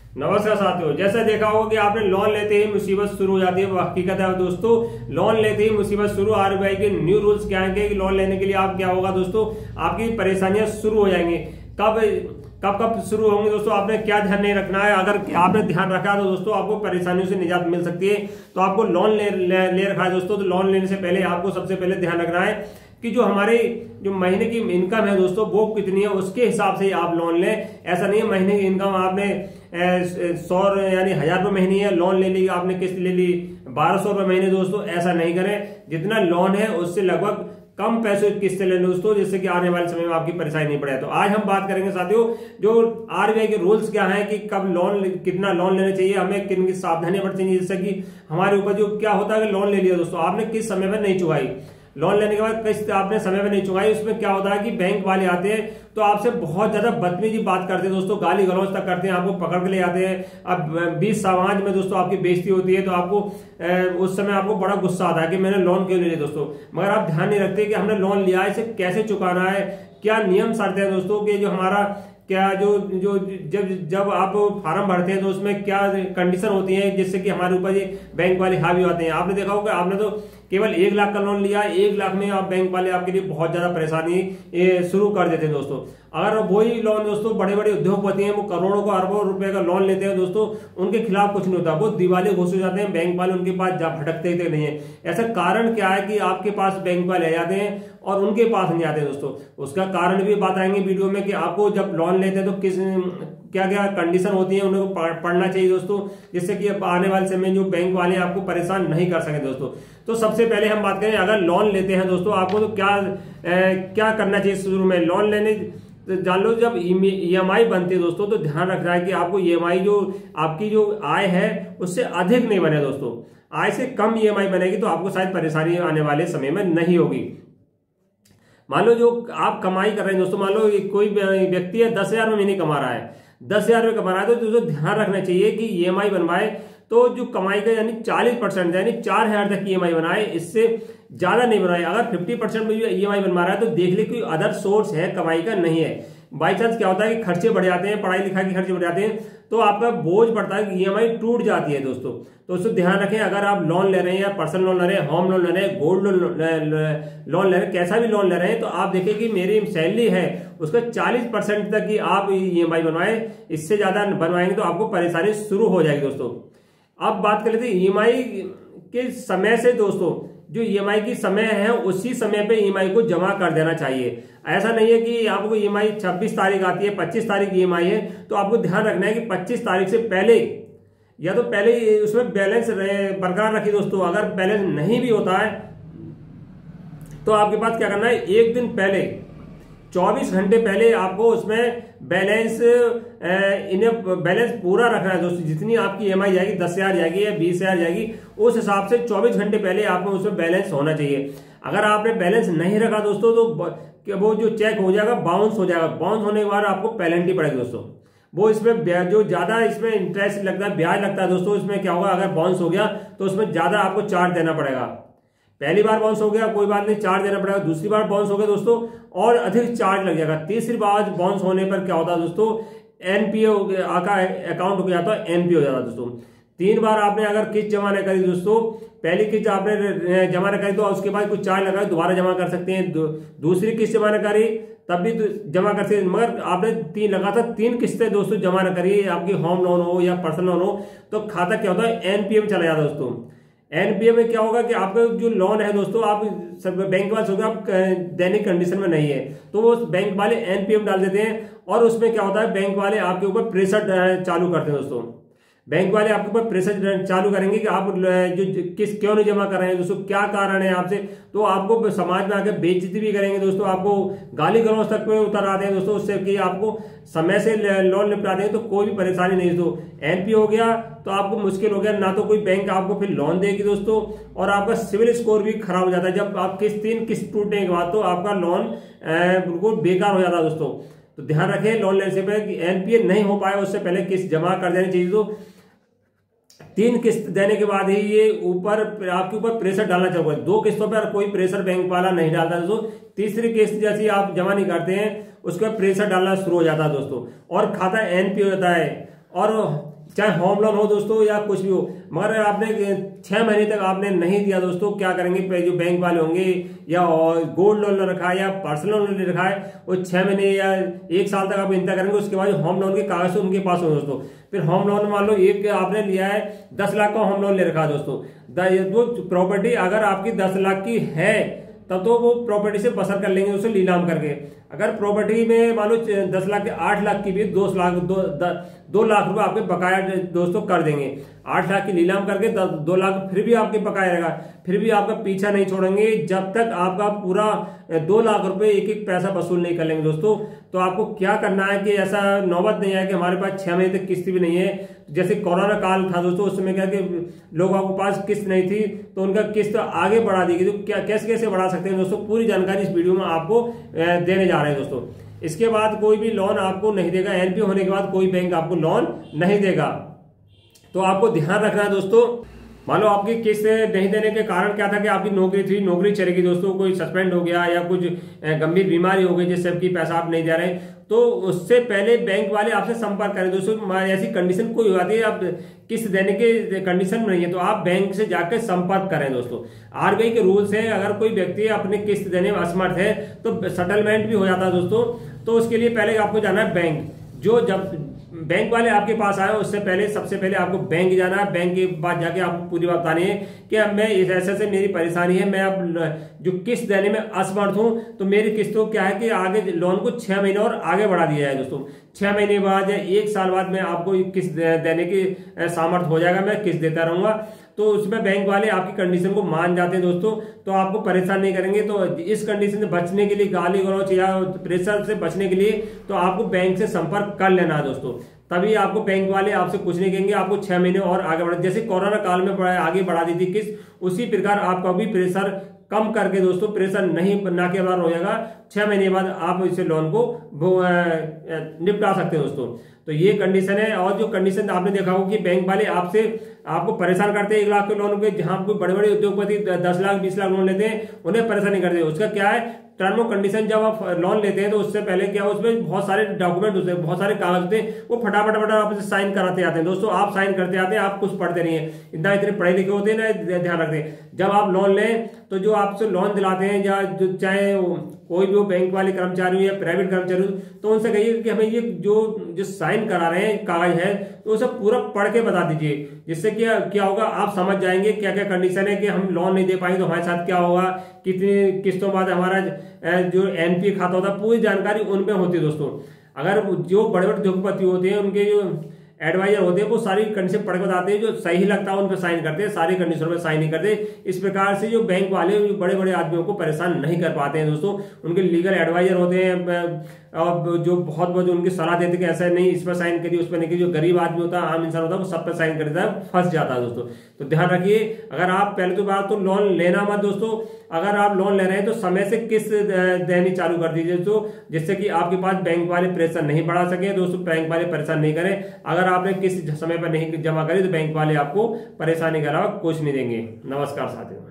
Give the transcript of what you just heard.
नमस्कार साथियों, जैसा देखा होगा कि आपने लोन लेते ही मुसीबत शुरू हो जाती है। वो हकीकत है दोस्तों, लोन लेते ही मुसीबत शुरू। आरबीआई के न्यू रूल्स क्या है कि लोन लेने के लिए आप क्या होगा दोस्तों, आपकी परेशानियां शुरू हो जाएंगी। कब शुरू होंगे दोस्तों, आपने क्या ध्यान नहीं रखना है। अगर आपने ध्यान रखा तो दोस्तों आपको परेशानियों से निजात मिल सकती है। तो आपको लोन ले रखा है दोस्तों, तो लोन लेने से पहले आपको सबसे पहले ध्यान रखना है कि जो हमारे जो महीने की इनकम है दोस्तों वो कितनी है, उसके हिसाब से आप लोन लें। ऐसा नहीं है महीने की इनकम आपने 100 यानी 1000 रुपये महीने है, लोन ले ली आपने, किस्त ले ली 1200 रुपये महीने। दोस्तों ऐसा नहीं करें, जितना लोन है उससे लगभग कम पैसे किस्त लें दोस्तों, जिससे कि आने वाले समय में आपकी परेशानी नहीं पड़े। तो आज हम बात करेंगे साथियों, जो आरबीआई के रूल्स क्या हैं कि कब लोन, कितना लोन लेना चाहिए, हमें किन की सावधानियां बरतनी चाहिए, जिससे कि हमारे ऊपर जो क्या होता है कि लोन ले लिया दोस्तों, आपने किस समय पर नहीं चुकाई, लोन लेने के बाद किस्त आपने समय में नहीं चुकाई, उसमें क्या होता है कि बैंक वाले आते हैं तो आपसे बहुत ज्यादा बदतमीजी बात करते हैं दोस्तों, गाली गलौज तक करते हैं, आपको पकड़ के ले जाते हैं। अब बीच समाज में दोस्तों आपकी बेइज्जती होती है, तो आपको उस समय आपको बड़ा गुस्सा आता है कि मैंने लोन क्यों ले लिया दोस्तों। मगर आप ध्यान नहीं रखते कि हमने लोन लिया है, इसे कैसे चुकाना है, क्या नियम शर्तें हैं दोस्तों, कि जो हमारा क्या जो जो जब आप फार्म भरते हैं तो उसमें क्या कंडीशन होती है जिससे कि हमारे ऊपर ये बैंक वाले हावी होते हैं। आपने देखा होगा, आपने तो केवल 1 लाख का लोन लिया, 1 लाख में आप बैंक वाले आपके लिए बहुत ज्यादा परेशानी शुरू कर देते हैं दोस्तों। अगर वही लोन दोस्तों बड़े बड़े उद्योगपति हैं, वो करोड़ों को अरबों रुपए का लोन लेते हैं दोस्तों, उनके खिलाफ कुछ नहीं होता, वो दिवालिया घोष हो जाते हैं, बैंक वाले उनके पास जा भटकते नहीं है। ऐसा कारण क्या है कि आपके पास बैंक वाले आ जाते हैं और उनके पास नहीं आते दोस्तों। उसका कारण भी बताएंगे वीडियो में कि आपको जब लोन लेते हैं तो किस क्या क्या कंडीशन होती है, उनको पढ़ना चाहिए दोस्तों, जिससे कि आने वाले समय जो बैंक वाले आपको परेशान नहीं कर सके दोस्तों। तो सबसे पहले हम बात करें, अगर लोन लेते हैं दोस्तों आपको तो क्या करना चाहिए। शुरू में लोन लेने जान लो, जब ईएमआई बनती है दोस्तों तो ध्यान रखना है कि आपको ईएमआई जो आपकी जो आय है उससे अधिक नहीं बने दोस्तों। आय से कम ईएमआई बनेगी तो आपको शायद परेशानी आने वाले समय में नहीं होगी। मान लो जो आप कमाई कर रहे हैं दोस्तों, मान लो कोई व्यक्ति है 10,000 महीने कमा रहा है, 10,000 रुपये कमा रहा है, तो दोस्तों ध्यान रखना चाहिए कि ईएमआई बनवाए तो जो कमाई का यानी 40% यानी 4,000 तक ईएमआई बनाए, इससे ज्यादा नहीं बनाए। अगर 50% में ईएमआई बनवा रहा है तो देख ले कोई अदर सोर्स है कमाई का, नहीं है। बाई चांस क्या होता है कि खर्चे बढ़ जाते हैं, पढ़ाई लिखाई के खर्चे बढ़ जाते हैं, तो आपका बोझ पड़ता है कि ईएमआई टूट जाती है दोस्तों। तो उसको ध्यान रखें, अगर आप लोन ले रहे हैं या पर्सनल लोन ले रहे हैं, होम लोन ले रहे हैं, गोल्ड लोन ले रहे हैं, कैसा भी लोन ले रहे हैं, तो आप देखिए कि मेरी सैलरी है उसका 40% तक की आप ईएमआई बनवाएं। इससे ज्यादा बनवाएंगे तो आपको परेशानी शुरू हो जाएगी दोस्तों। अब बात कर लेते हैं ईएमआई के समय से दोस्तों, जो ईएमआई की समय है उसी समय पे ईएमआई को जमा कर देना चाहिए। ऐसा नहीं है कि आपको ईएमआई 26 तारीख आती है, 25 तारीख ईएमआई है, तो आपको ध्यान रखना है कि 25 तारीख से पहले या तो पहले उसमें बैलेंस बरकरार रखिए दोस्तों। अगर बैलेंस नहीं भी होता है तो आपके पास क्या करना है, एक दिन पहले 24 घंटे पहले आपको उसमें बैलेंस पूरा रखना है दोस्तों। जितनी आपकी ईएमआई जाएगी, 10,000 जाएगी या 20,000 जाएगी, उस हिसाब से 24 घंटे पहले आपको उसमें बैलेंस होना चाहिए। अगर आपने बैलेंस नहीं रखा दोस्तों तो वो जो चेक हो जाएगा बाउंस हो जाएगा। बाउंस होने के बाद आपको पेनल्टी पड़ेगी दोस्तों। वो इसमें जो ज्यादा इसमें इंटरेस्ट लगता है, ब्याज लगता है दोस्तों, इसमें क्या होगा, अगर बाउंस हो गया तो उसमें ज्यादा आपको चार्ज देना पड़ेगा। पहली बार बाउंस हो गया कोई बात नहीं, चार्ज देना पड़ेगा। दूसरी बार बाउंस हो गया दोस्तों और अधिक चार्ज लग जाएगा। तीसरी बार बाउंस होने पर क्या होता है दोस्तों, एनपीए का अकाउंट हो जाता है, एनपीए हो जाता है दोस्तों। 3 बार आपने अगर किस्त जमा नहीं करी दोस्तों, पहली किस्त आपने जमा नहीं करी तो उसके बाद कुछ चार्ज लगा दोबारा जमा कर सकते हैं। दूसरी किस्त जमा नहीं करी तब भी जमा कर सकते हैं, मगर आपने 3 किस्तें दोस्तों जमा न करिए, आपकी होम लोन हो या पर्सनल लोन हो, तो खाता क्या होता है, एनपीए में चला जाता है दोस्तों। एनपीए में क्या होगा कि आपका जो लोन है दोस्तों, आप बैंक वाले होगा आप दैनिक कंडीशन में नहीं है, तो वो बैंक वाले एनपीए में डाल देते हैं और उसमें क्या होता है, बैंक वाले आपके ऊपर प्रेशर चालू करते हैं दोस्तों। बैंक वाले आपके ऊपर प्रेशर चालू करेंगे कि आप जो किस्त क्यों नहीं जमा कर रहे हैं दोस्तों, क्या कारण है आपसे, तो आपको समाज में आकर बेइज्जती भी करेंगे दोस्तों, आपको गाली गलौज तक पे उतर आते हैं दोस्तों, उससे कि आपको समय से लोन निपटा देंगे तो कोई भी परेशानी नहीं दोस्तों। एनपीए हो गया तो आपको मुश्किल हो गया, ना तो कोई बैंक आपको फिर लोन देगी दोस्तों, और आपका सिविल स्कोर भी खराब हो जाता है। जब आप 3 किस्त टूटने के बाद तो आपका लोन बिल्कुल बेकार हो जाता है दोस्तों। तो ध्यान रखें, लोन लेने से पहले एनपीए नहीं हो पाए उससे पहले किस्त जमा कर देनी चाहिए। तो 3 किस्त देने के बाद ही ये ऊपर आपके ऊपर प्रेशर डालना चाहिए। 2 किस्तों पर कोई प्रेशर बैंक वाला नहीं डालता दोस्तों। तीसरी किस्त जैसी आप जमा नहीं करते हैं उसके बाद प्रेशर डालना शुरू हो जाता है दोस्तों, और खाता एनपीए हो जाता है। और चाहे होम लोन हो दोस्तों या कुछ भी हो, मगर आपने 6 महीने तक आपने नहीं दिया दोस्तों, क्या करेंगे जो बैंक वाले होंगे, या गोल्ड लोन रखा है या पर्सनल लोन ले रखा है, वो 6 महीने या 1 साल तक आप इंतजार करेंगे। उसके बाद होम लोन के कागज उनके पास हो दोस्तों, फिर होम लोन मान लो एक आपने लिया है 10 लाख का होम लोन ले रखा है दोस्तों, वो प्रॉपर्टी अगर आपकी 10 लाख की है तब तो वो प्रॉपर्टी से बसर कर लेंगे उसे नीलाम करके। अगर प्रॉपर्टी में मान लो 10 लाख के 8 लाख की भी 2 लाख रुपए आपके बकाया दोस्तों कर देंगे। 8 लाख की नीलाम करके 2 लाख फिर भी आपके बकाया रहेगा, फिर भी आपका पीछा नहीं छोड़ेंगे जब तक आपका पूरा 2 लाख रुपए एक एक पैसा वसूल नहीं कर लेंगे दोस्तों। तो आपको क्या करना है कि ऐसा नौबत नहीं है कि हमारे पास 6 महीने तक किस्त भी नहीं है। जैसे कोरोना काल था दोस्तों, उस समय क्या कि लोगों के पास किस्त नहीं थी तो उनका किस्त आगे बढ़ा दी गई। तो क्या कैसे बढ़ा सकते हैं दोस्तों, पूरी जानकारी इस वीडियो में आपको देने जा रहे हैं दोस्तों। इसके बाद कोई भी लोन आपको नहीं देगा, एनपीए होने के बाद कोई बैंक आपको लोन नहीं देगा। तो आपको ध्यान रखना है दोस्तों। मान लो आपकी किस्त नहीं देने के कारण क्या था कि आपकी नौकरी थी, नौकरी चली गई दोस्तों, कोई सस्पेंड हो गया या कुछ गंभीर बीमारी हो गई जिससे आपकी पैसा आप नहीं दे रहे, तो उससे पहले बैंक वाले आपसे संपर्क करें दोस्तों। ऐसी कंडीशन कोई हो जाती है आप किस्त देने के कंडीशन में नहीं है तो आप बैंक से जाकर संपर्क करें दोस्तों। आरबीआई के रूल्स है, अगर कोई व्यक्ति अपने किस्त देने में असमर्थ है तो सेटलमेंट भी हो जाता है दोस्तों। तो उसके लिए पहले आपको जाना है बैंक। जो जब बैंक वाले आपके पास आए उससे पहले सबसे पहले आपको बैंक जाना है। बैंक के बाद जाके आपको पूरी बात बतानी है कि अब मैं इस ऐसे से मेरी परेशानी है, मैं अब जो किस्त देने में असमर्थ हूं, तो मेरी किस्तों क्या है कि आगे लोन को 6 महीने और आगे बढ़ा दिया जाए दोस्तों। 6 महीने बाद या 1 साल बाद में आपको किस्त देने की सामर्थ्य हो जाएगा, मैं किस्त देता रहूंगा। तो उसमें बैंक वाले आपकी कंडीशन को मान जाते हैं दोस्तों, तो आपको परेशान नहीं करेंगे। तो इस कंडीशन से बचने के लिए, गाली गलौज या प्रेशर से बचने के लिए, तो आपको बैंक से संपर्क कर लेना है दोस्तों। तभी आपको बैंक वाले आपसे कुछ नहीं कहेंगे, आपको 6 महीने और आगे बढ़ा, जैसे कोरोना काल में आगे बढ़ा दी थी किस्त, उसी प्रकार आपका भी प्रेशर कम करके दोस्तों, प्रेशर नहीं ना के बराबर हो जाएगा। 6 महीने बाद आप इसे लोन को निपटा सकते हैं दोस्तों। तो ये कंडीशन है। और जो कंडीशन आपने देखा होगा कि बैंक वाले आपको परेशान करते हैं 1 लाख के लोन के, जहां कोई बड़े बड़े उद्योगपति 10 लाख 20 लाख लोन लेते हैं उन्हें परेशान नहीं करते। उसका क्या है, टर्म और कंडीशन, जब आप लोन लेते हैं तो उससे पहले क्या, उसमें बहुत सारे डॉक्यूमेंट होते हैं, बहुत सारे कागज होते हैं, वो फटाफट आपसे साइन कराते आते हैं दोस्तों। आप साइन करते आते हैं, आप कुछ पढ़ते नहीं है, इतने पढ़े लिखे होते हैं ना, ध्यान रखते हैं। जब आप लोन लें तो जो आपसे लोन दिलाते हैं, या जो चाहे कोई भी हो, बैंक वाले कर्मचारी हो या प्राइवेट कर्मचारी हो, तो उनसे कहिए कि हमें ये जो साइन करा रहे हैं कागज है, तो उसे पूरा पढ़ के बता दीजिए। जिससे क्या होगा, आप समझ जाएंगे क्या क्या कंडीशन है कि हम लोन नहीं दे पाएंगे तो हमारे साथ क्या होगा, कितनी किस्तों बाद हमारा जो एनपीए खाता होता है, पूरी जानकारी उनमें होती है दोस्तों। अगर जो बड़े बड़े उद्योगपति होते हैं, उनके जो एडवाइजर होते हैं, वो सारी कंडीशन पढ़ के बताते हैं, जो सही लगता है उन पर साइन करते हैं, सारी कंडीशन पे साइन नहीं करते। इस प्रकार से जो बैंक वाले बड़े बड़े आदमियों को परेशान नहीं कर पाते हैं दोस्तों। उनके लीगल एडवाइजर होते हैं और जो बहुत उनकी सलाह देते हैं कि ऐसा नहीं, इस पर साइन करिए, उस पर नहीं करिए। जो गरीब आदमी होता है, आम इंसान होता है, वो सब पर साइन कर देता है, फंस जाता है दोस्तों। तो ध्यान रखिए, अगर आप पहले तो बात तो लोन लेना मत दोस्तों। अगर आप लोन ले रहे हैं तो समय से किस्त देनी चालू कर दीजिए दोस्तों, जिससे कि आपके पास बैंक वाले प्रेशर नहीं बढ़ा सके दोस्तों, बैंक वाले परेशान नहीं करें। अगर आपने किस्त समय पर नहीं जमा करी तो बैंक वाले आपको परेशानी के अलावा कुछ नहीं देंगे। नमस्कार साथियों।